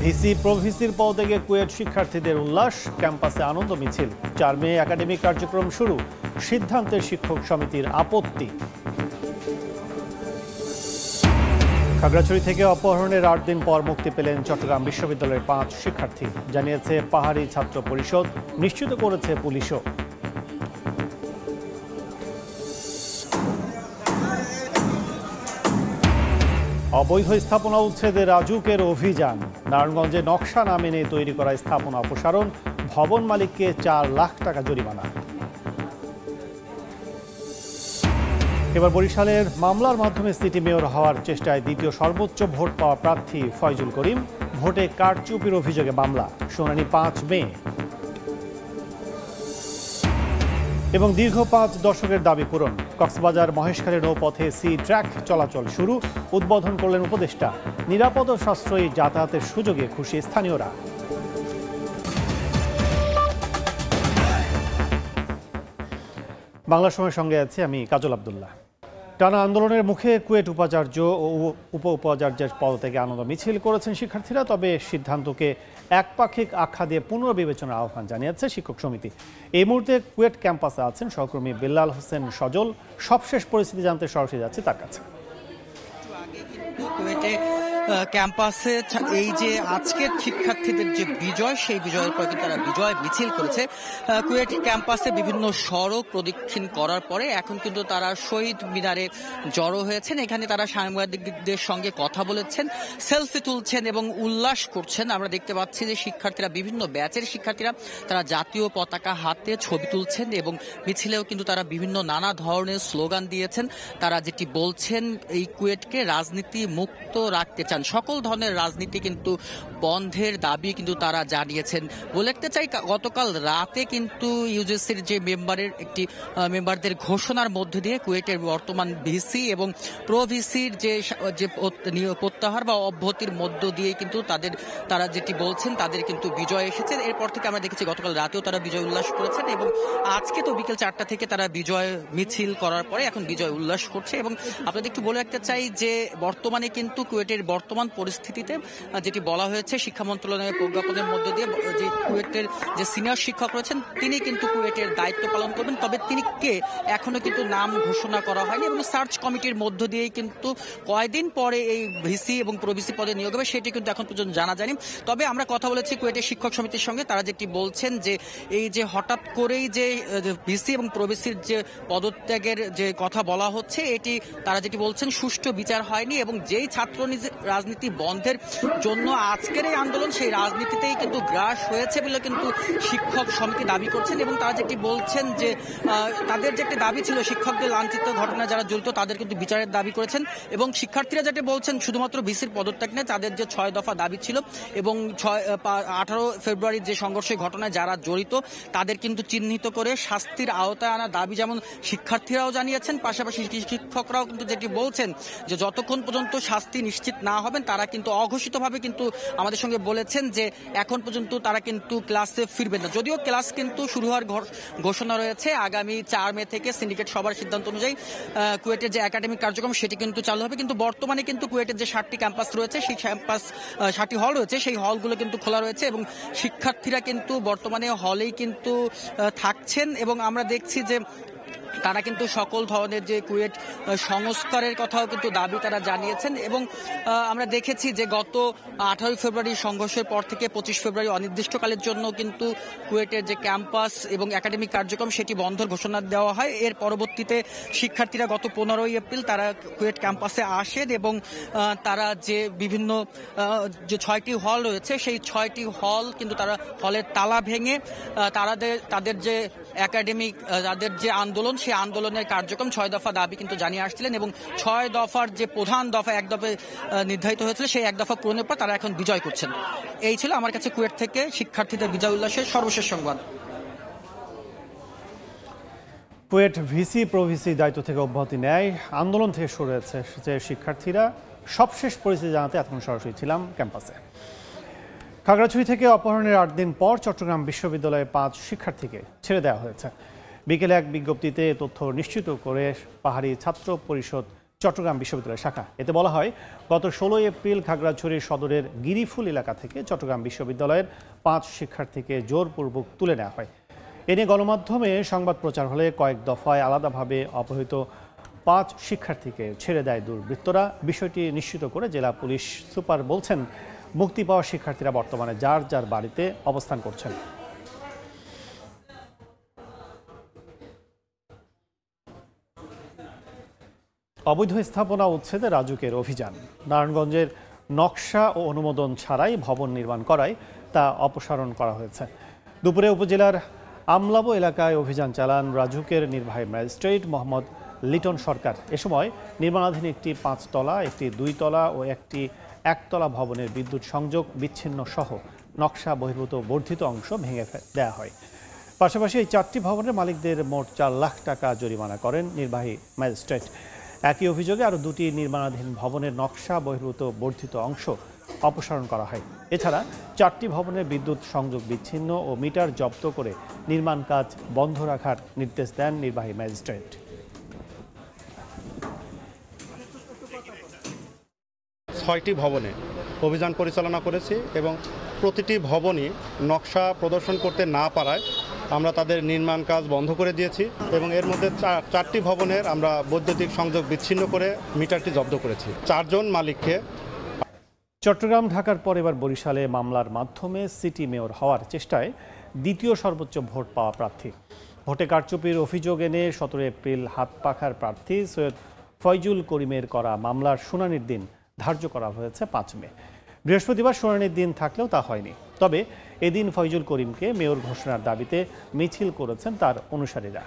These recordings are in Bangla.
ভিসি প্রভিসির পদত্যাগে কুয়েট শিক্ষার্থীদের উল্লাস, ক্যাম্পাসে আনন্দ মিছিল। 4 মে একাডেমিক কার্যক্রম শুরু, সিদ্ধান্তে শিক্ষক সমিতির আপত্তি। খাগড়াছড়ি থেকে অপহরণের 8 দিন পর মুক্তি পেলেন চট্টগ্রাম বিশ্ববিদ্যালয়ের 5 শিক্ষার্থী, জানিয়েছে পাহাড়ি ছাত্র পরিষদ, নিশ্চিত করেছে পুলিশও। অবৈধ স্থাপনা উচ্ছেদে রাজুকের অভিযান, নারায়ণগঞ্জে নকশা না মেনে তৈরি করা স্থাপনা অপসারণ, ভবন মালিককে 4 লাখ টাকা জরিমানা। এবার বরিশালের মামলার মাধ্যমে সিটি মেয়র হওয়ার চেষ্টায় দ্বিতীয় সর্বোচ্চ ভোট পাওয়া প্রার্থী ফয়জুল করিম, ভোটে কারচুপির অভিযোগে মামলা, শুনানি 5 মে। এবং দীর্ঘ 5 দশকের দাবি পূরণ, কক্সবাজার মহেশখালী নৌপথে সি ট্র্যাক চলাচল শুরু, উদ্বোধন করলেন উপদেষ্টা। নিরাপদ ও সাশ্রয়ী যাতায়াতের সুযোগে খুশি স্থানীয়রা। বাংলা সময়ের সঙ্গে আছি আমি কাজল আব্দুল্লাহ। টানা আন্দোলনের মুখে কুয়েট উপাচার্য ও উপ উপাচার্যের পদত্যাগে আনন্দ মিছিল করেছেন শিক্ষার্থীরা, তবে সিদ্ধান্তকে একপাক্ষিক আখ্যা দিয়ে পুনর্বিবেচনার আহ্বান জানিয়েছে শিক্ষক সমিতি। এই মুহূর্তে কুয়েট ক্যাম্পাসে আছেন সহকর্মী বেল্লাল হোসেন সজল, সবশেষ পরিস্থিতি জানতে সরাসরি যাচ্ছে তার কাছে। কুয়েটে ক্যাম্পাসে এই যে আজকের শিক্ষার্থীদের যে বিজয়, সেই বিজয়ের পর কিন্তু তারা বিজয় মিছিল করেছে। কুয়েট ক্যাম্পাসে বিভিন্ন সড়ক প্রদক্ষিণ করার পরে এখন কিন্তু তারা শহীদ মিনারে জড়ো হয়েছেন। এখানে তারা সাংবাদিকদের সঙ্গে কথা বলেছেন, সেলফি তুলছেন এবং উল্লাস করছেন। আমরা দেখতে পাচ্ছি যে শিক্ষার্থীরা, বিভিন্ন ব্যাচের শিক্ষার্থীরা, তারা জাতীয় পতাকা হাতে ছবি তুলছেন এবং মিছিলেও কিন্তু তারা বিভিন্ন নানা ধরনের স্লোগান দিয়েছেন। তারা যেটি বলছেন, এই কুয়েটকে রাজনীতি মুক্ত রাখতে চান, সকল ধরনের রাজনীতি কিন্তু বন্ধের দাবি কিন্তু তারা জানিয়েছেন। বলতে চাই, গতকাল রাতে কিন্তু ইউজিসির যে মেম্বারদের ঘোষণার মধ্যে দিয়ে কুয়েটের বর্তমান ভিসি এবং প্রো ভিসির যে প্রত্যাহার বা অব্যাহতির মধ্য দিয়ে কিন্তু তারা যেটি বলছেন, তাদের কিন্তু বিজয় এসেছে। এরপর থেকে আমরা দেখেছি গতকাল রাতেও তারা বিজয় উল্লাস করেছেন এবং আজকে তো বিকেল 4টা থেকে তারা বিজয় মিছিল করার পরে এখন বিজয় উল্লাস করছে। এবং আপনাদের একটু বলে রাখতে চাই যে বর্তমানে কিন্তু কুয়েটের বর্তমান পরিস্থিতিতে যেটি বলা হয়েছে শিক্ষা মন্ত্রণালয়ের প্রজ্ঞাপনের মধ্যে দিয়ে, যে কুয়েটের যে সিনিয়র শিক্ষক রয়েছেন তিনি কিন্তু কুয়েটের দায়িত্ব পালন করবেন, তবে তিনি কে এখনো কিন্তু নাম ঘোষণা করা হয়নি এবং সার্চ কমিটির মধ্য দিয়েই কিন্তু কয়দিন পরে এই ভিসি এবং প্রভিসি পদে নিয়োগ হবে সেটি কিন্তু এখন পর্যন্ত জানা যায়নি। তবে আমরা কথা বলেছি কুয়েটের শিক্ষক সমিতির সঙ্গে, তারা যেটি বলছেন যে এই যে হঠাৎ করেই যে ভিসি এবং প্রভিসির যে পদত্যাগের যে কথা বলা হচ্ছে, এটি তারা যেটি বলছেন সুষ্ঠু বিচার হয়নি এবং যেই ছাত্র রাজনীতি বন্ধের জন্য আজকের এই আন্দোলন, সেই রাজনীতিতেই কিন্তু গ্রাস হয়েছে বলে কিন্তু শিক্ষক সমিতি দাবি করছেন। এবং তারা যেটি বলছেন যে তাদের যে একটা দাবি ছিল শিক্ষকদের লাঞ্ছিত ঘটনায় যারা জড়িত তাদের কিন্তু বিচারের দাবি করেছেন। এবং শিক্ষার্থীরা যেটি বলছেন শুধুমাত্র ভিসির পদত্যাগ নেই, তাদের যে 6 দফা দাবি ছিল এবং 18 ফেব্রুয়ারির যে সংঘর্ষের ঘটনায় যারা জড়িত তাদের কিন্তু চিহ্নিত করে শাস্তির আওতায় আনার দাবি যেমন শিক্ষার্থীরাও জানিয়েছেন, পাশাপাশি শিক্ষকরাও কিন্তু যেটি বলছেন যে যতক্ষণ পর্যন্ত শাস্তি নিশ্চিত না হবেন তারা কিন্তু অঘোষিতভাবে কিন্তু আমাদের সঙ্গে বলেছেন যে এখন পর্যন্ত তারা কিন্তু ক্লাসে ফিরবেন না। যদিও ক্লাস কিন্তু শুরু হওয়ার ঘোষণা রয়েছে আগামী 4 মে থেকে, সিন্ডিকেট সবার সিদ্ধান্ত অনুযায়ী কুয়েটের যে একাডেমিক কার্যক্রম সেটি কিন্তু চালু হবে। কিন্তু বর্তমানে কিন্তু কুয়েটের যে 7টি ক্যাম্পাস রয়েছে, সেই 7টি হল রয়েছে, সেই হলগুলো কিন্তু খোলা রয়েছে এবং শিক্ষার্থীরা কিন্তু বর্তমানে হলেই কিন্তু থাকছেন। এবং আমরা দেখছি যে তারা কিন্তু সকল ধরনের যে কুয়েট সংস্কারের কথাও কিন্তু দাবি তারা জানিয়েছেন। এবং আমরা দেখেছি যে গত 18 ফেব্রুয়ারি সংঘর্ষের পর থেকে 25 ফেব্রুয়ারি অনির্দিষ্টকালের জন্য কিন্তু কুয়েটের যে ক্যাম্পাস এবং একাডেমিক কার্যক্রম সেটি বন্ধের ঘোষণা দেওয়া হয়। এর পরবর্তীতে শিক্ষার্থীরা গত 15 এপ্রিল তারা কুয়েট ক্যাম্পাসে আসেন এবং তারা যে বিভিন্ন যে 6টি হল রয়েছে, সেই 6টি হল কিন্তু তারা হলের তালা ভেঙে তাদের যে একাডেমিক তাদের যে আন্দোলন, সেই আন্দোলনের কার্যক্রম 6 দফা দাবি কিন্তু জানিয়ে আসছিলেন এবং 6 দফার যে প্রধান দফা 1 দফায় নির্ধারিত হয়েছিল, সেই 1 দফা পূরণের পর তারা এখন বিজয় করছেন। এই ছিল আমার কাছে কুয়েট থেকে শিক্ষার্থীদের বিজয় উল্লাসের সর্বশেষ সংবাদ। কুয়েট ভিসি প্রভিসি দায়িত্ব থেকে অব্যাহতি নেয়, আন্দোলন থেকে সরে হয়েছে যে শিক্ষার্থীরা, সবশেষ পরিস্থিতি জানাতে এতক্ষণ সরাসরি ছিলাম ক্যাম্পাসে। খাগড়াছড়ি থেকে অপহরণের 8 দিন পর চট্টগ্রাম বিশ্ববিদ্যালয়ের 5 শিক্ষার্থীকে ছেড়ে দেওয়া হয়েছে। বিকেলে এক বিজ্ঞপ্তিতে তথ্য নিশ্চিত করে পাহাড়ি ছাত্র পরিষদ চট্টগ্রাম বিশ্ববিদ্যালয় শাখা। এতে বলা হয়, গত 16 এপ্রিল খাগড়াছড়ি সদরের গিরিফুল এলাকা থেকে চট্টগ্রাম বিশ্ববিদ্যালয়ের 5 শিক্ষার্থীকে জোরপূর্বক তুলে নেওয়া হয়। এ নিয়ে গণমাধ্যমে সংবাদ প্রচার হলে কয়েক দফায় আলাদাভাবে অপহৃত 5 শিক্ষার্থীকে ছেড়ে দেয় দুর্বৃত্তরা। বিষয়টি নিশ্চিত করে জেলা পুলিশ সুপার বলছেন, মুক্তি পাওয়া শিক্ষার্থীরা বর্তমানে যার যার বাড়িতে অবস্থান করছেন। অবৈধ স্থাপনা উচ্ছেদে রাজুকের অভিযান। নারায়ণগঞ্জের নকশা ও অনুমোদন ছাড়াই ভবন নির্মাণ করায় তা অপসারণ করা হয়েছে। দুপুরে উপজেলার আমলাবো এলাকায় অভিযান চালান রাজুকের নির্বাহী ম্যাজিস্ট্রেট মোহাম্মদ লিটন সরকার। এ সময় নির্মাণাধীন একটি 5 তলা, একটি 2 তলা ও একটি 1 তলা ভবনের বিদ্যুৎ সংযোগ বিচ্ছিন্ন সহ নকশা বহির্ভূত বর্ধিত অংশ ভেঙে দেওয়া হয়। পাশাপাশি এই 4টি ভবনের মালিকদের মোট 4 লাখ টাকা জরিমানা করেন নির্বাহী ম্যাজিস্ট্রেট। একই অভিযোগে আরও 2টি নির্মাণাধীন ভবনের নকশা বহির্ভূত বর্ধিত অংশ অপসারণ করা হয়। এছাড়া 4টি ভবনের বিদ্যুৎ সংযোগ বিচ্ছিন্ন ও মিটার জব্দ করে নির্মাণ কাজ বন্ধ রাখার নির্দেশ দেন নির্বাহী ম্যাজিস্ট্রেট। 6টি ভবনে অভিযান পরিচালনা করেছি এবং প্রতিটি ভবনই নকশা প্রদর্শন করতে না পারায় আমরা তাদের নির্মাণ কাজ বন্ধ করে দিয়েছি এবং এর মধ্যে 4টি ভবনের আমরা বৈদ্যুতিক সংযোগ বিচ্ছিন্ন করে মিটারটি জব্দ করেছি। 4 জন মালিককে। চট্টগ্রাম ঢাকার পর এবার বরিশালে মামলার মাধ্যমে সিটি মেয়র হওয়ার চেষ্টায় দ্বিতীয় সর্বোচ্চ ভোট পাওয়া প্রার্থী। ভোটে কারচুপির অভিযোগ এনে 17 এপ্রিল হাত পাখার প্রার্থী সৈয়দ ফয়জুল করিমের করা মামলার শুনানির দিন ধার্য করা হয়েছে 5 মে। বৃহস্পতিবার শুনানির দিন থাকলেও তা হয়নি। তবে এদিন ফয়জুল করিমকে মেয়র ঘোষণার দাবিতে মিছিল করেছেন তার অনুসারীরা।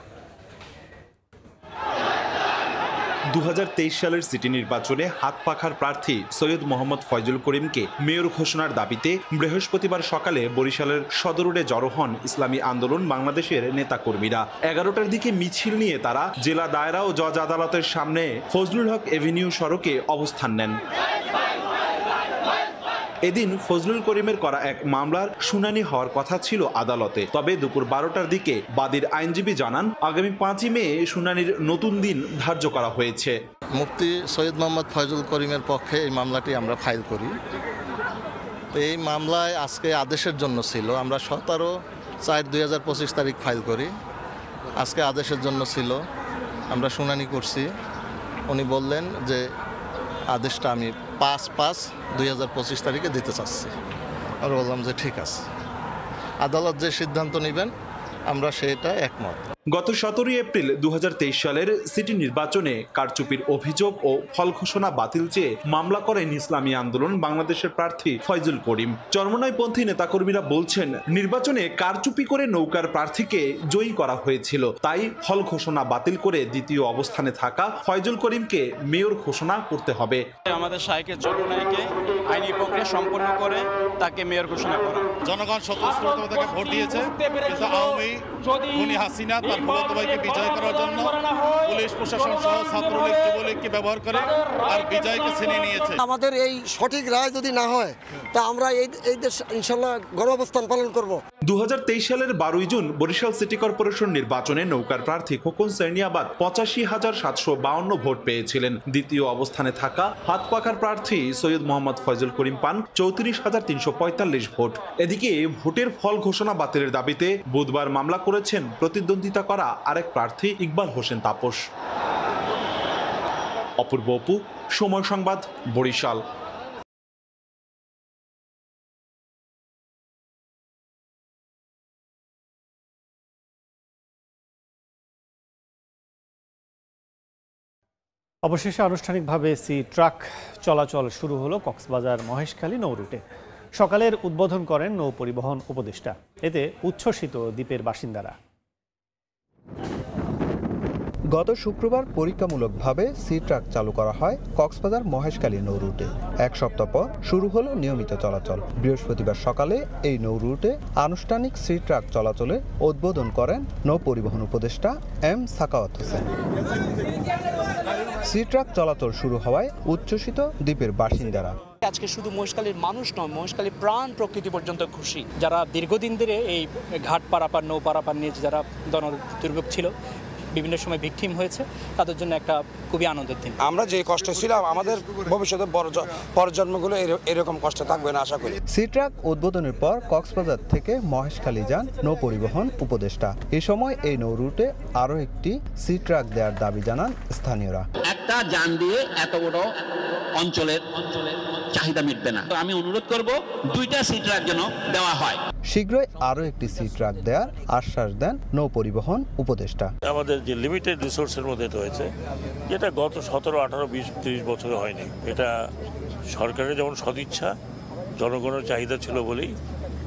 2023 সালের সিটি নির্বাচনে হাত পাখার প্রার্থী সৈয়দ মোহাম্মদ ফয়জুল করিমকে মেয়র ঘোষণার দাবিতে বৃহস্পতিবার সকালে বরিশালের সদর রোডে জড়ো হন ইসলামী আন্দোলন বাংলাদেশের নেতাকর্মীরা। 11টার দিকে মিছিল নিয়ে তারা জেলা দায়রা ও জজ আদালতের সামনে ফজলুল হক এভিনিউ সড়কে অবস্থান নেন। এদিন ফজলুল করিমের করা এক মামলার শুনানি হওয়ার কথা ছিল আদালতে। তবে দুপুর 12টার দিকে বাদীর আইনজীবী জানান, আগামী 5 মে শুনানির নতুন দিন ধার্য করা হয়েছে। মুফতি সৈয়দ মোহাম্মদ ফয়জুল করিমের পক্ষে এই মামলাটি আমরা ফাইল করি। তো এই মামলায় আজকে আদেশের জন্য ছিল। আমরা 17/4/2025 তারিখ ফাইল করি। আজকে আদেশের জন্য ছিল। আমরা শুনানি করছি। উনি বললেন যে আদেশটা আমি 5/5/2025 তারিখে দিতে চাচ্ছি। আর বললাম যে ঠিক আছে, আদালত যে সিদ্ধান্ত নেবেন আমরা সেটা একমত। গত 17 এপ্রিল 2023 সালের সিটি নির্বাচনে কারচুপির অভিযোগ ও ফল ঘোষণা বাতিল চেয়ে মামলা করেন ইসলামী আন্দোলন বাংলাদেশের প্রার্থী ফয়জুল করিম। চরমনাইপন্থী নেতাকর্মীরা বলছেন, নির্বাচনে কারচুপি করে নৌকার প্রার্থীকে জয়ী করা হয়েছিল, তাই ফল ঘোষণা বাতিল করে দ্বিতীয় অবস্থানে থাকা ফয়জুল করিমকে মেয়র ঘোষণা করতে হবে। আমাদের শাইখের চরমনাইকে আইনি প্রক্রিয়া সম্পন্ন করে তাকে মেয়র ঘোষণা করা। জনগণ স্বতঃস্ফূর্তভাবে ভোট দিয়েছে, কিন্তু আওয়ামী খুনি হাসিনা তার ফুলতো ভাইকে বিজয় করার জন্য পুলিশ প্রশাসন সহ ছাত্রলীগ যুবলীগকে ব্যবহার করে আর বিজয়কে ছিনিয়ে নিয়েছে। আমাদের এই সঠিক রায় যদি না হয় তা আমরা এই দেশ ইনশাল্লাহ গণঅবস্থান পালন করব। 2023 সালের 12 জুন বরিশাল সিটি কর্পোরেশন নির্বাচনে নৌকার প্রার্থী খোকন সেরনিয়াবাদ 85,752 ভোট পেয়েছিলেন। দ্বিতীয় অবস্থানে থাকা হাত পাখার প্রার্থী সৈয়দ মোহাম্মদ ফয়জুল করিম পান 34,345 ভোট। এদিকে ভোটের ফল ঘোষণা বাতিলের দাবিতে বুধবার মামলা করেছেন প্রতিদ্বন্দ্বিতা করা আরেক প্রার্থী ইকবাল হোসেন তাপস। অপূর্ব অপু, সময় সংবাদ, বরিশাল। অবশেষে আনুষ্ঠানিকভাবে সি ট্রাক চলাচল শুরু হলো কক্সবাজার মহেশখালী নৌ রুটে। সকালের উদ্বোধন করেন নৌ পরিবহন উপদেষ্টা। এতে উচ্ছ্বসিত দ্বীপের বাসিন্দারা। গত শুক্রবার পরীক্ষামূলকভাবে সি ট্রাক চালু করা হয় কক্সবাজার মহেশখালী নৌ রুটে। 1 সপ্তাহ পর শুরু হলো নিয়মিত চলাচল। বৃহস্পতিবার সকালে এই নৌ রুটে আনুষ্ঠানিক সি ট্রাক চলাচলের উদ্বোধন করেন নৌ পরিবহন উপদেষ্টা M Sakhawat Hossain. Sea truck চলাচল শুরু হওয়ায় উচ্ছ্বসিত দ্বীপের বাসিন্দারা। আজকে শুধু মহেশখালীর মানুষ নয়, মহেশখালীর প্রাণ প্রকৃতি পর্যন্ত খুশি। যারা দীর্ঘদিন ধরে এই ঘাট পারাপার নৌ পারাপার নিয়ে যারা দুর্ভোগ ছিল, বিভিন্ন সময় ভিকটিম হয়েছে, তাদের জন্য একটা খুবই আনন্দের দিন। আমরা যে কষ্ট ছিলাম, আমাদের ভবিষ্যতে পরজন্মগুলো এরকম কষ্ট থাকবে না আশা করি। সি ট্রাক উদ্বোধনের পর কক্সবাজার থেকে মহেশখালী যান নৌ পরিবহন উপদেষ্টা। এ সময় এই নৌ রুটে আরও একটি সি ট্রাক দেওয়ার দাবি জানান স্থানীয়রা। একটা যান দিয়ে এত বড় অঞ্চলের চাহিদা মিটবে না, তো আমি অনুরোধ করব 2টা সি ট্রাক যেন দেওয়া হয়। শীঘ্রই আরও একটি সি ট্রাক দেওয়ার আশ্বাস দেন নৌ পরিবহন উপদেষ্টা। আমাদের যে লিমিটেড রিসোর্সের মধ্যে রয়েছে, যেটা গত 17, 18, 20, 30 বছরে হয়নি, এটা সরকারের যেমন সদিচ্ছা, জনগণের চাহিদা ছিল বলেই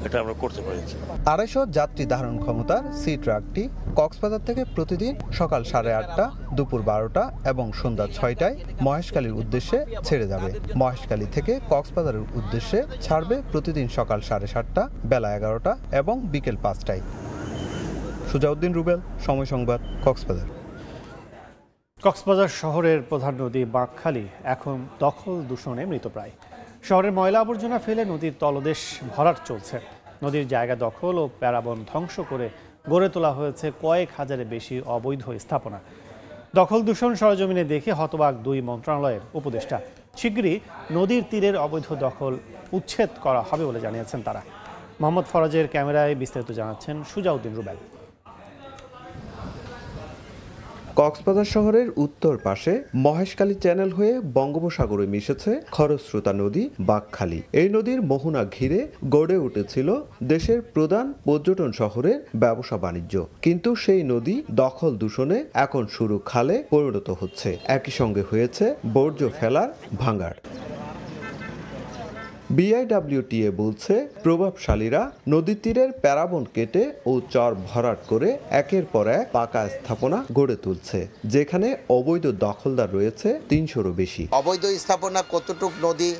এটা আমরা করতে পেরেছি। 250 যাত্রী ধারণ ক্ষমতার সি ট্রাকটি কক্সবাজার থেকে প্রতিদিন সকাল 8:30, দুপুর 12টা এবং সন্ধ্যা 6টায় মহেশখালীর উদ্দেশ্যে ছেড়ে যাবে। মহেশখালী থেকে কক্সবাজারের উদ্দেশ্যে ছাড়বে প্রতিদিন সকাল 7:30, বেলা 11টা এবং বিকেল 5টায়। সুজাউদ্দিন রুবেল, সময় সংবাদ, কক্সবাজার। কক্সবাজার শহরের প্রধান নদী বাঁকখালী এখন দখল দূষণে মৃতপ্রায়। শহরের ময়লা আবর্জনা ফেলে নদীর তলদেশ ভরাট চলছে। নদীর জায়গা দখল ও প্যারাবন ধ্বংস করে গড়ে তোলা হয়েছে কয়েক হাজারের বেশি অবৈধ স্থাপনা। দখল দূষণ সরজমিনে দেখে হতবাক 2 মন্ত্রণালয়ের উপদেষ্টা। শিগগিরই নদীর তীরের অবৈধ দখল উচ্ছেদ করা হবে বলে জানিয়েছেন তারা। মোহাম্মদ ফরাজের ক্যামেরায় বিস্তারিত জানাচ্ছেন সুজাউদ্দিন রুবেল। কক্সবাজার শহরের উত্তর পাশে মহেশখালী চ্যানেল হয়ে বঙ্গোপসাগরে মিশেছে খরস্রোতা নদী বাঁকখালী। এই নদীর মোহনা ঘিরে গড়ে উঠেছিল দেশের প্রধান পর্যটন শহরের ব্যবসা বাণিজ্য, কিন্তু সেই নদী দখল দূষণে এখন শুরু খালে পরিণত হচ্ছে। একই সঙ্গে হয়েছে বর্জ্য ফেলার ভাঙাড়। বিআইডব্লিউটিএ বলছে, প্রভাবশালীরা নদী তীরের প্যারাবন কেটে ও চর ভরাট করে একের পর এক পাকা স্থাপনা গড়ে তুলছে, যেখানে অবৈধ দখলদার রয়েছে 300-রও বেশি। অবৈধ স্থাপনা কতটুক নদী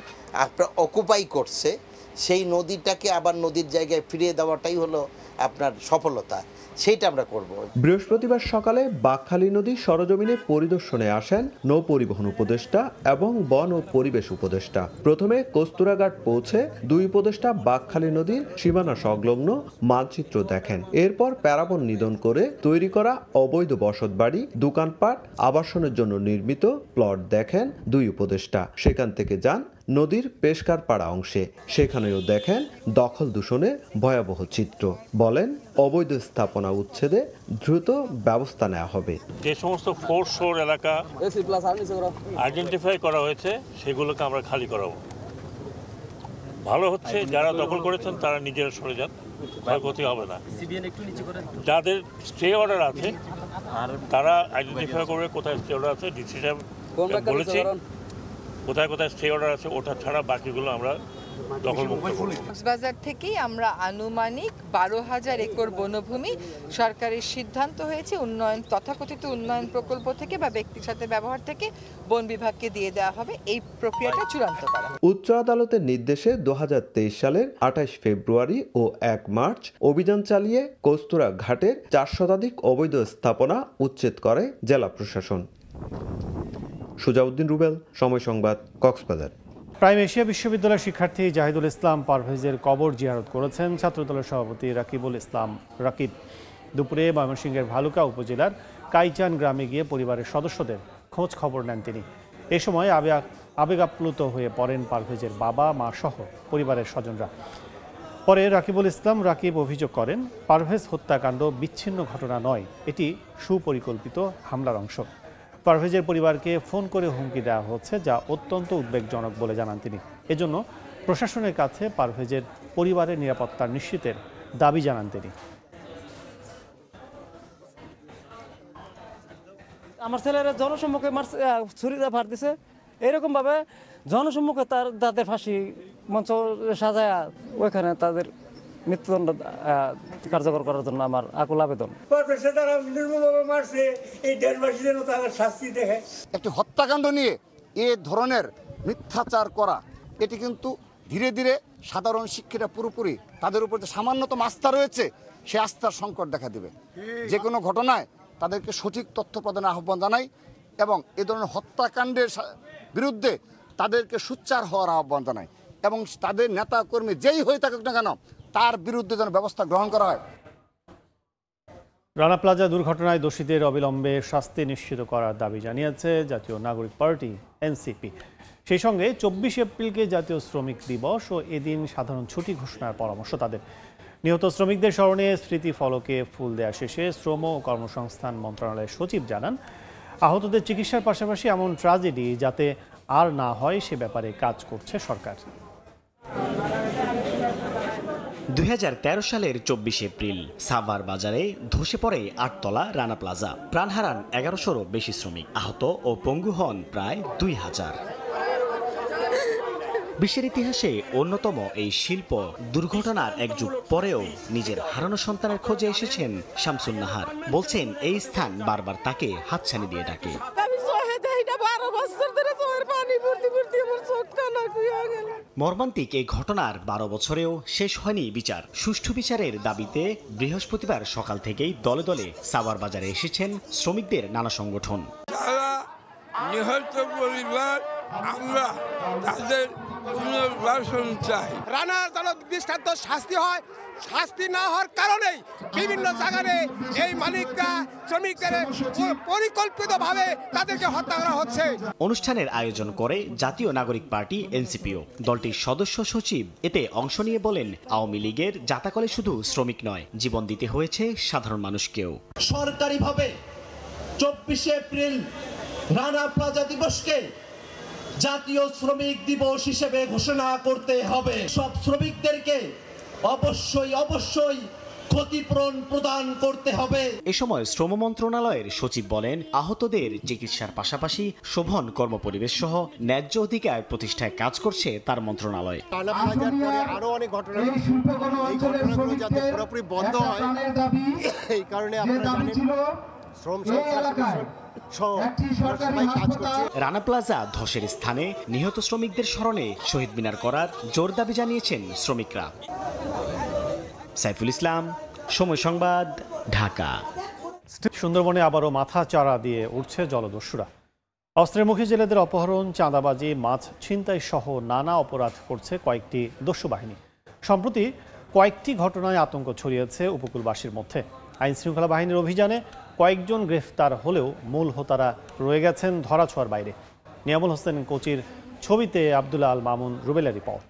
আপনার অকুপাই করছে, সেই নদীটাকে আবার নদীর জায়গায় ফিরিয়ে দেওয়াটাই হলো আপনার সফলতা, সেইটা আমরা করব। বৃহস্পতিবার সকালে বাঁকখালী নদী সরজমিনে পরিদর্শনে আসেন নৌ পরিবহন উপদেষ্টা এবং বন ও পরিবেশ উপদেষ্টা। প্রথমে কস্তুরাঘাট পৌঁছে 2 উপদেষ্টা বাঁকখালী নদীর সীমানা সংলগ্ন মানচিত্র দেখেন। এরপর প্যারাবন নিধন করে তৈরি করা অবৈধ বসতবাড়ি, দোকানপাট, আবাসনের জন্য নির্মিত প্লট দেখেন 2 উপদেষ্টা। সেখান থেকে যান নদীর পেশকারপাড়া অংশে। সেখানেও দেখেন দখল দূষণে ভয়াবহ চিত্র। বলেন, অবৈধ স্থাপনা উচ্ছেদে দ্রুত ব্যবস্থা নেওয়া হবে। যে সমস্ত ফোর্স শোর এলাকা আইডেন্টিফাই করা হয়েছে, সেগুলোকে আমরা খালি করাবো। ভালো হচ্ছে যারা দখল করেছেন তারা নিজেরা সরে যান, ক্ষতি হবে না। যাদের স্টে অর্ডার আছে তারা আইডেন্টিফাই করবে কোথায় স্টে অর্ডার আছে। ডিসি সাহেব বলেছি কোথায় কোথায় স্টে অর্ডার আছে, ওটা ছাড়া বাকিগুলো আমরা দখলমুক্ত করব। কক্সবাজার থেকেই আমরা আনুমানিক 12,000 একর বনভূমি সরকারের সিদ্ধান্ত হয়েছে তথাকথিত উন্নয়ন প্রকল্প থেকে বা ব্যক্তির সাথে ব্যবহার থেকে বন বিভাগকে দিয়ে দেওয়া হবে। এই প্রক্রিয়াটা চূড়ান্ত করা। উচ্চ আদালতের নির্দেশে 2023 সালের 28 ফেব্রুয়ারি ও 1 মার্চ অভিযান চালিয়ে কস্তুরা ঘাটের 4 শতাধিক অবৈধ স্থাপনা উচ্ছেদ করে জেলা প্রশাসন। সুজাউদ্দিন রুবেল, সময় সংবাদ, কক্সবাজার। প্রাইম এশিয়া বিশ্ববিদ্যালয়ের শিক্ষার্থী জাহিদুল ইসলাম পারভেজের কবর জিয়ারত করেছেন ছাত্রদলের সভাপতি রাকিবুল ইসলাম রাকিব। দুপুরে ময়মনসিংহের ভালুকা উপজেলার কাইচান গ্রামে গিয়ে পরিবারের সদস্যদের খোঁজ খবর নেন তিনি। এ সময় আবেগাপ্লুত হয়ে পড়েন পারভেজের বাবা, মা সহ পরিবারের স্বজনরা। পরে রাকিবুল ইসলাম রাকিব অভিযোগ করেন, পারভেজ হত্যাকাণ্ড বিচ্ছিন্ন ঘটনা নয়, এটি সুপরিকল্পিত হামলার অংশ। পারভেজের পরিবারকে ফোন করে হুমকি দেওয়া হচ্ছে, যা অত্যন্ত উদ্বেগজনক বলে জানান তিনি। এজন্য প্রশাসনের কাছে পারভেজের পরিবারের নিরাপত্তা নিশ্চিতের দাবি জানান তিনি। আমার ছেলেরা জনসম্মুখে ছুরি দিয়ে ফাঁড় দিছে, এরকম ভাবে জনসম্মুখে তাদের ফাঁসি মঞ্চ সাজায় ওইখানে তাদের মৃত্যুদণ্ড কার্যকর করার জন্য আমার আকুল আবেদন। একটি হত্যাকাণ্ড নিয়ে এ ধরনের মিথ্যাচার করা, এটি কিন্তু ধীরে ধীরে সাধারণ শিক্ষিতা পুরোপুরি তাদের উপর যে সামান্যতম আস্থা রয়েছে, সে আস্থার সংকট দেখা দেবে। যে কোনো ঘটনায় তাদেরকে সঠিক তথ্য প্রদানের আহ্বান জানাই এবং এ ধরনের হত্যাকাণ্ডের বিরুদ্ধে তাদেরকে সোচ্চার হওয়ার আহ্বান জানাই এবং তাদের নেতা কর্মী যেই হয়ে থাকুক না কেন তার বিরুদ্ধে যেন ব্যবস্থা গ্রহণ করা হয়। রানা প্লাজা দুর্ঘটনায় দোষীদের অবিলম্বে শাস্তি নিশ্চিত করার দাবি জানিয়েছে জাতীয় নাগরিক পার্টি এনসিপি। সেই সঙ্গে 24 এপ্রিলকে জাতীয় শ্রমিক দিবস ও এদিন সাধারণ ছুটি ঘোষণার পরামর্শ তাদের। নিহত শ্রমিকদের স্মরণে স্মৃতি ফলকে ফুল দেওয়া শেষে শ্রম ও কর্মসংস্থান মন্ত্রণালয়ের সচিব জানান, আহতদের চিকিৎসার পাশাপাশি এমন ট্র্যাজেডি যাতে আর না হয় সে ব্যাপারে কাজ করছে সরকার। 2013 সালের 24 এপ্রিল সাভার বাজারে ধসে পড়ে 8তলা রানা প্লাজা। প্রাণ হারান 1100-রও বেশি শ্রমিক, আহত ও পঙ্গু হন প্রায় 2000। বিশ্বের ইতিহাসে অন্যতম এই শিল্প দুর্ঘটনার এক যুগ পরেও নিজের হারানো সন্তানের খোঁজে এসেছেন শামসুন নাহার। বলছেন এই স্থান বারবার তাকে হাতছানি দিয়ে ডাকে। মর্মান্তিক এই ঘটনার 12 বছরেও শেষ হয়নি বিচার। সুষ্ঠু বিচারের দাবিতে বৃহস্পতিবার সকাল থেকেই দলে দলে সাভার বাজারে এসেছেন শ্রমিকদের নানা সংগঠন। নিহত পরিবার আমরা তাদের পুনর্বাসন চাই। রানার যেন দৃষ্টান্ত শাস্তি হয়। শাস্তি না হওয়ার কারণেই বিভিন্ন জায়গায় এই মালিকরা শ্রমিকদের পরিকল্পিতভাবে তাদেরকে হত্যা করা হচ্ছে। অনুষ্ঠানের আয়োজন করে জাতীয় নাগরিক পার্টি এনসিপিও। দলটির সদস্য সচিব এতে অংশ নিয়ে বলেন, আওয়ামী লীগের জাতাকলে শুধু শ্রমিক নয়, জীবন দিতে হয়েছে সাধারণ মানুষকেও। সরকারিভাবে 24 এপ্রিল রানা প্লাজা দিবসকে জাতীয় শ্রমিক দিবস হিসেবে ঘোষণা করতে হবে। সব শ্রমিকদেরকে অবশ্যই ক্ষতিপূরণ প্রদান করতে হবে। এ সময় শ্রম মন্ত্রণালয়ের সচিব বলেন, আহতদের চিকিৎসার পাশাপাশি শোভন কর্মপরিবেশ সহ ন্যায্য অধিকার প্রতিষ্ঠায় কাজ করছে তার মন্ত্রণালয়। আরো অনেক ঘটনা, এই ঘটনাগুলো যাতে পুরোপুরি বন্ধ হয়, এই কারণে আপনারা জানেন শ্রম রানা প্লাজা ধসের স্থানে নিহত শ্রমিকদের স্মরণে শহীদ মিনার করার জোর দাবি জানিয়েছেন শ্রমিকরা। সাইফুল ইসলাম, সময় সংবাদ, ঢাকা। সুন্দরবনে আবারও মাথা চারা দিয়ে উঠছে জলদস্যুরা। অস্ত্রের মুখে জেলেদের অপহরণ, চাঁদাবাজি, মাছ ছিনতাই সহ নানা অপরাধ করছে কয়েকটি দস্যু বাহিনী। সম্প্রতি কয়েকটি ঘটনায় আতঙ্ক ছড়িয়েছে উপকূলবাসীর মধ্যে। আইন শৃঙ্খলা বাহিনীর অভিযানে কয়েকজন গ্রেফতার হলেও মূল হোতারা রয়ে গেছেন ধরাছোঁয়ার বাইরে। নিয়ামুল হোসেন কোচির ছবিতে আব্দুল্লাহ আল মামুন রুবেলের রিপোর্ট।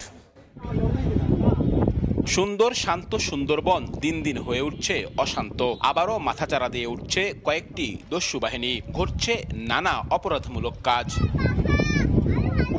সুন্দর শান্ত সুন্দরবন দিন দিন হয়ে উঠছে অশান্ত। আবারও মাথাচাড়া দিয়ে উঠছে কয়েকটি দস্যু বাহিনী। ঘটছে নানা অপরাধমূলক কাজ।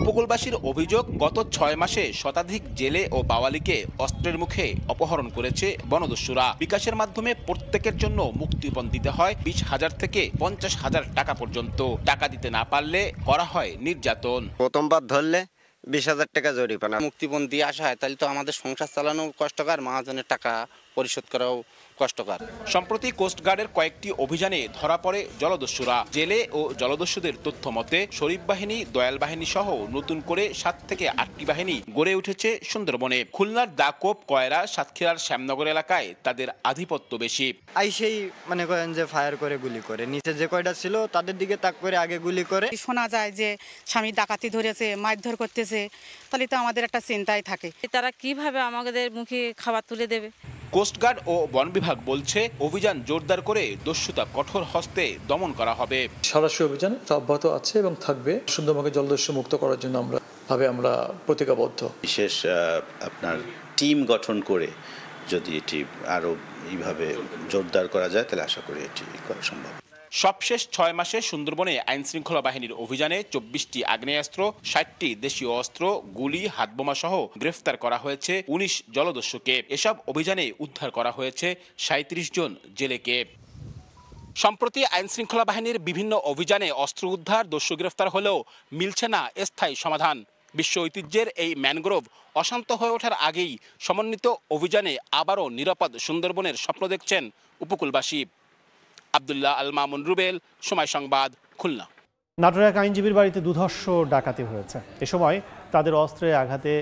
উপকূলবাসীর অভিযোগ, গত 6 মাসে শতাধিক জেলে ও বাওয়ালিকে অস্ত্রের মুখে অপহরণ করেছে বনদস্যুরা। বিকাশের মাধ্যমে প্রত্যেকের জন্য মুক্তিপণ দিতে হয় 20,000 থেকে 50,000 টাকা পর্যন্ত। টাকা দিতে না পারলে করা হয় নির্যাতন। প্রথমবার ধরলে 20,000 টাকা জরিমানা। মুক্তিপণ দিয়ে আসা হয়, তাহলে তো আমাদের সংসার চালানো কষ্টকর, মহাজনের টাকা পরিশোধ করাও কষ্টকর। সম্প্রতি কোস্টগার্ডের কয়েকটি অভিযানে ধরা পড়ে জলদস্যুরা। জেলে ও জলদস্যুদের তথ্য মতে শরীফ বাহিনী, দয়াল বাহিনী সহ নতুন করে 7 থেকে 8টি বাহিনী গড়ে উঠেছে সুন্দরবনে। খুলনার দাকোপ, কয়রা, সাতক্ষীরার শ্যামনগর এলাকায় তাদের আধিপত্য বেশি। আইসেই মনে করেন যে ফায়ার করে গুলি করে, নিচে যে কয়টা ছিল তাদের দিকে তাক করে আগে গুলি করে। শোনা যায় যে স্বামী ডাকাতি ধরেছে, মারধর করতেছে, তাহলে তো আমাদের একটা চিন্তাই থাকে তারা কিভাবে আমাদের মুখে খাবার তুলে দেবে। কোস্টগার্ড ও বন বিভাগ বলছে, অভিযান জোরদার করে দস্যুতা কঠোর হস্তে দমন করা হবে। সরাসরি অভিযান অব্যাহত আছে এবং থাকবে। সুন্দরবনকে জলদস্যু মুক্ত করার জন্য আমরা প্রতিজ্ঞাবদ্ধ। বিশেষ আপনার টিম গঠন করে যদি এটি আরো এইভাবে জোরদার করা যায়, তাহলে আশা করি এটি করা সম্ভব। সবশেষ 6 মাসে সুন্দরবনে আইন শৃঙ্খলা বাহিনীর অভিযানে 24টি আগ্নেয়াস্ত্র, 60টি দেশীয় অস্ত্র, গুলি, হাতবোমা সহ গ্রেফতার করা হয়েছে 19 জলদস্যুকে। এসব অভিযানে উদ্ধার করা হয়েছে 37 জন জেলেকে। সম্প্রতি আইন শৃঙ্খলা বাহিনীর বিভিন্ন অভিযানে অস্ত্র উদ্ধার, দস্যু গ্রেফতার হলেও মিলছে না স্থায়ী সমাধান। বিশ্ব ঐতিহ্যের এই ম্যানগ্রোভ অশান্ত হয়ে ওঠার আগেই সমন্বিত অভিযানে আবারও নিরাপদ সুন্দরবনের স্বপ্ন দেখছেন উপকূলবাসী। আব্দুল্লাহ আল মামুন রুবেল, সময় সংবাদ, খুলনা। নাটোরের এক আইনজীবীর বাড়িতে দুধর্ষ ডাকাতি হয়েছে। এ সময় তাদের অস্ত্রের আঘাতে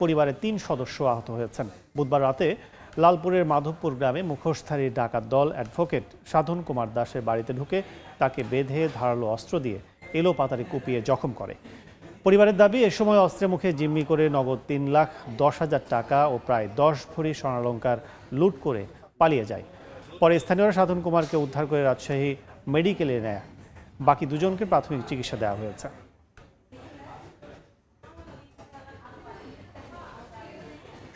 পরিবারের 3 সদস্য আহত হয়েছেন। বুধবার রাতে লালপুরের মাধবপুর গ্রামে মুখোশধারী ডাকাত দল অ্যাডভোকেট সাধন কুমার দাসের বাড়িতে ঢুকে তাকে বেঁধে ধারালো অস্ত্র দিয়ে এলোপাতাড়ি কুপিয়ে জখম করে। পরিবারের দাবি, এ সময় অস্ত্রের মুখে জিম্মি করে নগদ 3,10,000 টাকা ও প্রায় 10 ভরি স্বর্ণালংকার লুট করে পালিয়ে যায়। পরে স্থানীয়রা সাধন কুমারকে উদ্ধার করে রাজশাহী মেডিকেলে নেয়। বাকি দুজনকে প্রাথমিক চিকিৎসা দেওয়া হয়েছে।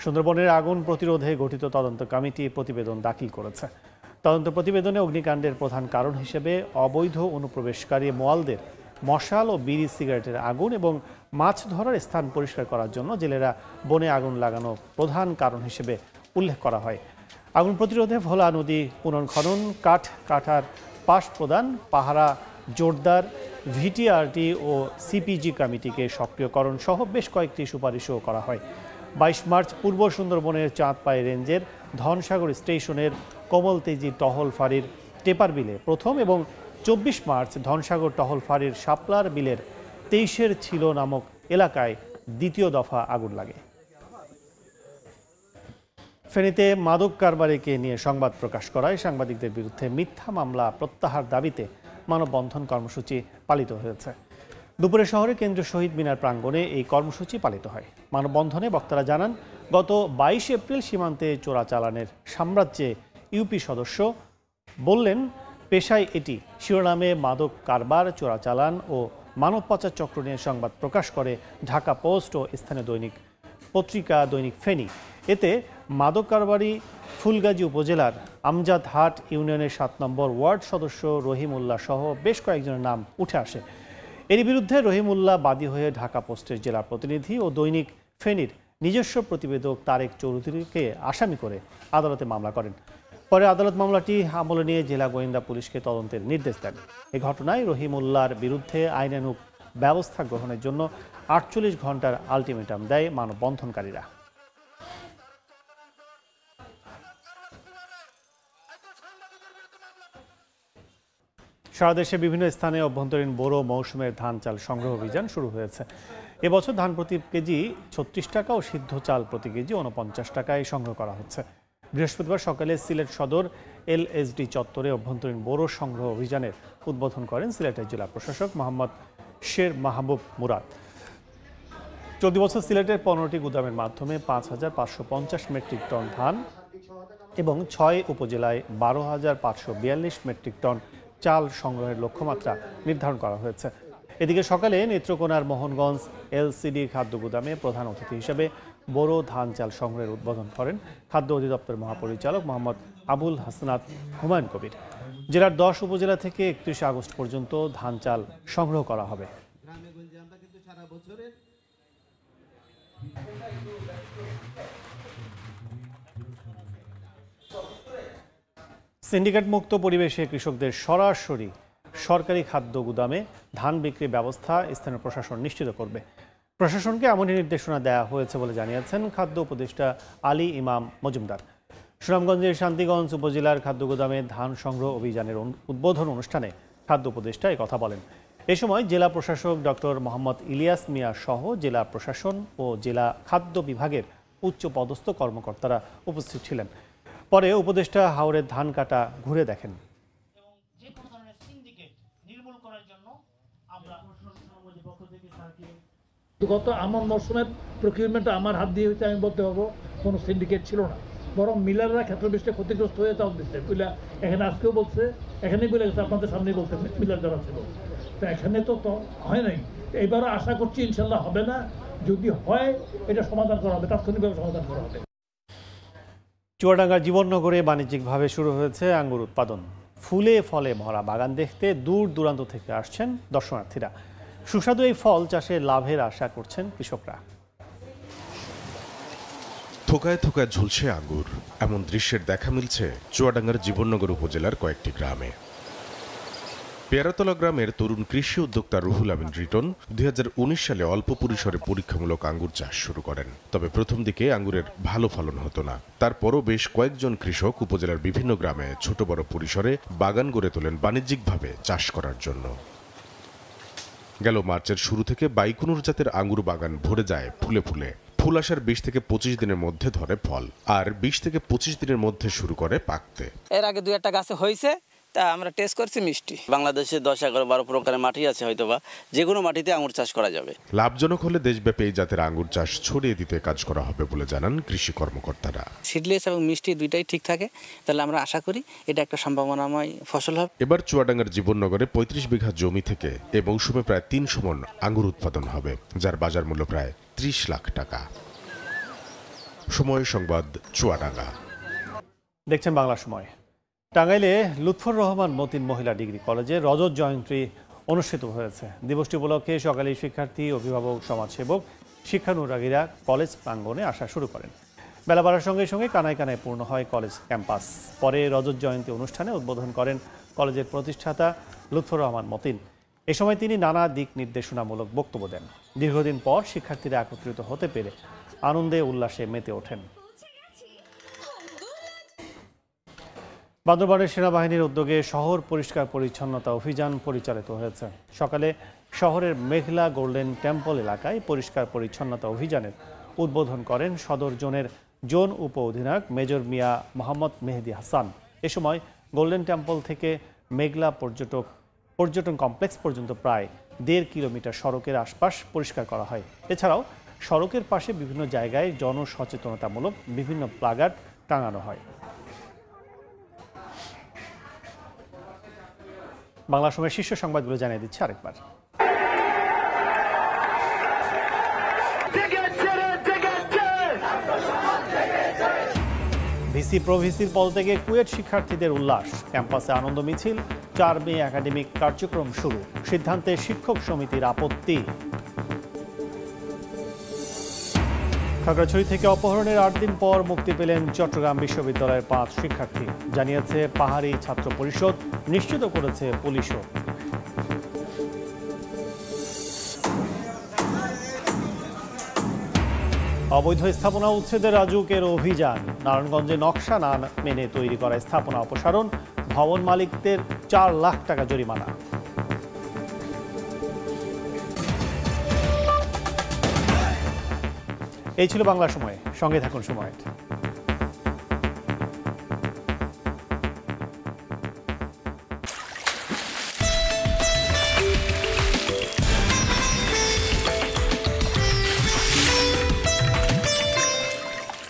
সুন্দরবনের আগুন প্রতিরোধে গঠিত তদন্ত কমিটি প্রতিবেদন দাখিল করেছে। তদন্ত প্রতিবেদনে অগ্নিকাণ্ডের প্রধান কারণ হিসেবে অবৈধ অনুপ্রবেশকারী মোয়ালদের মশাল ও বিড়ি সিগারেটের আগুন এবং মাছ ধরার স্থান পরিষ্কার করার জন্য জেলেরা বনে আগুন লাগানো প্রধান কারণ হিসেবে উল্লেখ করা হয়। আগুন প্রতিরোধে ভোলা নদী পুনর্খনন, কাঠ কাটার পাশ প্রদান, পাহারা জোরদার, ভিটিআরটি ও সিপিজি কমিটিকে সক্রিয়করণ সহ বেশ কয়েকটি সুপারিশও করা হয়। 22 মার্চ পূর্ব সুন্দরবনের চাঁদপাই রেঞ্জের ধনসাগর স্টেশনের কোমলতেজি টহল ফাঁড়ির টেপার বিলে প্রথম এবং 24 মার্চ ধনসাগর টহল ফাঁড়ির শাপলার বিলের 23-এর ছিল নামক এলাকায় দ্বিতীয় দফা আগুন লাগে। ফেনীতে মাদক কারবারিকে নিয়ে সংবাদ প্রকাশ করায় সাংবাদিকদের বিরুদ্ধে মিথ্যা মামলা প্রত্যাহার দাবিতে মানববন্ধন কর্মসূচি পালিত হয়েছে। দুপুরে শহরে কেন্দ্রীয় শহীদ মিনার প্রাঙ্গণে এই কর্মসূচি পালিত হয়। মানববন্ধনে বক্তারা জানান, গত 22 এপ্রিল সীমান্তে চোরাচালানের সাম্রাজ্যে ইউপি সদস্য বললেন পেশায় এটি শিরোনামে মাদক কারবার, চোরাচালান ও মানব পাচার চক্র নিয়ে সংবাদ প্রকাশ করে ঢাকা পোস্ট ও স্থানীয় দৈনিক পত্রিকা দৈনিক ফেনী। এতে মাদক কারবারি ফুলগাজী উপজেলার আমজাদহাট ইউনিয়নের 7 নম্বর ওয়ার্ড সদস্য রহিমউল্লাহ সহ বেশ কয়েকজনের নাম উঠে আসে। এর বিরুদ্ধে রহিমউল্লাহ বাদী হয়ে ঢাকা পোস্টের জেলা প্রতিনিধি ও দৈনিক ফেনীর নিজস্ব প্রতিবেদক তারেক চৌধুরীকে আসামি করে আদালতে মামলা করেন। পরে আদালত মামলাটি আমলে নিয়ে জেলা গোয়েন্দা পুলিশকে তদন্তের নির্দেশ দেন। এই ঘটনায় রহিমউল্লাহর বিরুদ্ধে আইনানুগ ব্যবস্থা গ্রহণের জন্য 48 ঘন্টার আলটিমেটাম দেয় মানববন্ধনকারীরা। সারা দেশে বিভিন্ন স্থানে অভ্যন্তরীণ বোরো মৌসুমের ধান চাল সংগ্রহ অভিযান শুরু হয়েছে। এবছর ধান প্রতি কেজি 36 টাকা ও সিদ্ধ চাল প্রতি কেজি 49 টাকায় সংগ্রহ করা হচ্ছে। বৃহস্পতিবার সকালে সিলেট সদর এলএসডি চত্বরে অভ্যন্তরীণ বোরো সংগ্রহ অভিযানের উদ্বোধন করেন সিলেটের জেলা প্রশাসক মোহাম্মদ শের মাহবুব মুরাদ। চলতি বছর সিলেটের 15টি গুদামের মাধ্যমে 5,550 মেট্রিক টন ধান এবং 6 উপজেলায় 12,542 মেট্রিক টন চাল সংগ্রহের লক্ষ্যমাত্রা নির্ধারণ করা হয়েছে। এদিকে সকালে নেত্রকোনার মোহনগঞ্জ এলসিডি খাদ্য গুদামে প্রধান অতিথি হিসেবে বোরো ধান চাল সংগ্রহের উদ্বোধন করেন খাদ্য অধিদপ্তর মহাপরিচালক মোহাম্মদ আবুল হাসনাত হুমায়ুন কবির। জেলার 10 উপজেলা থেকে 31 আগস্ট পর্যন্ত ধান চাল সংগ্রহ করা হবে। সিন্ডিকেট মুক্ত পরিবেশে কৃষকদের সরাসরি সরকারি খাদ্য গুদামে ধান বিক্রির ব্যবস্থা স্থানীয় প্রশাসন নিশ্চিত করবে। প্রশাসনকে এমনই নির্দেশনা দেওয়া হয়েছে বলে জানিয়েছেন খাদ্য উপদেষ্টা আলী ইমাম মজুমদার। সুনামগঞ্জের শান্তিগঞ্জ উপজেলার খাদ্য গুদামে ধান সংগ্রহ অভিযানের উদ্বোধন অনুষ্ঠানে খাদ্য উপদেষ্টা এই কথা বলেন। এ সময় জেলা প্রশাসক ডক্টর মোহাম্মদ ইলিয়াস মিয়া সহ জেলা প্রশাসন ও জেলা খাদ্য বিভাগের উচ্চ পদস্থ কর্মকর্তারা উপস্থিত ছিলেন। পরে উপদেষ্টা হাওরের ধান কাটা ঘুরে দেখেন। গত আমার মরশুমের প্রকিউরমেন্ট আমার হাত দিয়ে হয়েছে, আমি বলতে পারবো কোনো সিন্ডিকেট ছিল না, বরং মিলাররা ক্ষেত্রবিষ্টে ক্ষতিগ্রস্ত হয়ে চাল দিচ্ছে। এখানে আজকেও বলছে, এখানেই বলে গেছে, আপনাদের সামনেই বলতে মিলার যারা ছিল, তো এখানে তো হয় নাই। এবারও আশা করছি ইনশাল্লাহ হবে না, যদি হয় এটা সমাধান করা হবে, তাৎক্ষণিকভাবে সমাধান করা হবে। চুয়াডাঙ্গার জীবননগরে বাণিজ্যিকভাবে শুরু হয়েছে আঙ্গুর উৎপাদন। ফুলে ফলে ভরা বাগান দেখতে দূর দূরান্ত থেকে আসছেন দর্শনার্থীরা। সুস্বাদু এই ফল চাষে লাভের আশা করছেন কৃষকরা। থোকায় থোকায় ঝুলছে আঙ্গুর, এমন দৃশ্যের দেখা মিলছে চুয়াডাঙ্গার জীবননগর উপজেলার কয়েকটি গ্রামে। পেয়ারাতলা গ্রামের তরুণ কৃষি উদ্যোক্তা রুহুল আমিন রিটন 2019 সালে অল্প পরিসরে পরীক্ষামূলক আঙ্গুর চাষ শুরু করেন। তবে প্রথম দিকে আঙ্গুরের ভালো ফলন হতো না। তারপরও বেশ কয়েকজন কৃষক উপজেলার বিভিন্ন গ্রামে ছোট বড় পরিসরে বাগান গড়ে তোলেন বাণিজ্যিকভাবে চাষ করার জন্য। গেল মার্চের শুরু থেকে বাইকুনুর জাতের আঙ্গুর বাগান ভরে যায় ফুলে ফুলে। ফুল আসার 20 থেকে 25 দিনের মধ্যে ধরে ফল, আর 20 থেকে 25 দিনের মধ্যে শুরু করে পাকতে। এর আগে 2-1টা গাছে হয়েছে, তা আমরা টেস্ট করছি মিষ্টি। বাংলাদেশে 10-11-12 প্রকারের মাটি আছে, হয়তোবা যে কোনো মাটিতে আঙুর চাষ করা যাবে। লাভজনক হলে দেশব্যাপী এই জাতের আঙ্গুর চাষ ছড়িয়ে দিতে কাজ করা হবে বলে জানান কৃষি কর্মকর্তারা। সিডলেস এবং মিষ্টি দুইটাই ঠিক থাকে, তাহলে আমরা আশা করি এটা একটা সম্ভাবনাময় ফসল হবে। এবার চুয়াডাঙ্গার জীবননগরে 35 বিঘা জমি থেকে এ মৌসুমে প্রায় 300 মণ আঙ্গুর উৎপাদন হবে, যার বাজার মূল্য প্রায় 30 লাখ টাকা। সময় সংবাদ, চুয়াডাঙ্গা। দেখছেন বাংলা সময়। টাঙ্গাইলে লুৎফর রহমান মতিন মহিলা ডিগ্রি কলেজে রজত জয়ন্তী অনুষ্ঠিত হয়েছে। দিবসটি উপলক্ষে সকালে শিক্ষার্থী, অভিভাবক, সমাজসেবক, শিক্ষানুরাগীরা কলেজ প্রাঙ্গণে আসা শুরু করেন। বেলা বাড়ার সঙ্গে সঙ্গে কানায় কানায় পূর্ণ হয় কলেজ ক্যাম্পাস। পরে রজত জয়ন্তী অনুষ্ঠানে উদ্বোধন করেন কলেজের প্রতিষ্ঠাতা লুৎফর রহমান মতিন। এ সময় তিনি নানা দিক নির্দেশনামূলক বক্তব্য দেন। দীর্ঘদিন পর শিক্ষার্থীরা একত্রিত হতে পেরে আনন্দে উল্লাসে মেতে ওঠেন। বান্দরবানের সেনাবাহিনীর উদ্যোগে শহর পরিষ্কার পরিচ্ছন্নতা অভিযান পরিচালিত হয়েছে। সকালে শহরের মেঘলা গোল্ডেন টেম্পল এলাকায় পরিষ্কার পরিচ্ছন্নতা অভিযানের উদ্বোধন করেন সদর জোনের জোন উপ অধিনায়ক মেজর মিয়া মোহাম্মদ মেহেদি হাসান। এ সময় গোল্ডেন টেম্পল থেকে মেঘলা পর্যটন কমপ্লেক্স পর্যন্ত প্রায় 1.5 কিলোমিটার সড়কের আশপাশ পরিষ্কার করা হয়। এছাড়াও সড়কের পাশে বিভিন্ন জায়গায় জনসচেতনতামূলক বিভিন্ন প্লাকার্ড টাঙানো হয়। বাংলা সময়ের শীর্ষ সংবাদগুলো জানিয়ে দিচ্ছে আরেকবার। ভিসি প্রভিসির পদ থেকে কুয়েট শিক্ষার্থীদের উল্লাস। ক্যাম্পাসে আনন্দ মিছিল। 4 মে একাডেমিক কার্যক্রম শুরু। সিদ্ধান্তে শিক্ষক সমিতির আপত্তি। খাগড়াছড়ি থেকে অপহরণের 8 দিন পর মুক্তি পেলেন চট্টগ্রাম বিশ্ববিদ্যালয়ের 5 শিক্ষার্থী, জানিয়েছে পাহাড়ি ছাত্র পরিষদ, নিশ্চিত করেছে পুলিশও। অবৈধ স্থাপনা উচ্ছেদের রাজুকের অভিযান। নারায়ণগঞ্জে নকশা না মেনে তৈরি করা স্থাপনা অপসারণ, ভবন মালিকদের 4 লাখ টাকা জরিমানা। এই ছিল বাংলা সময়। সঙ্গে থাকুন সময়।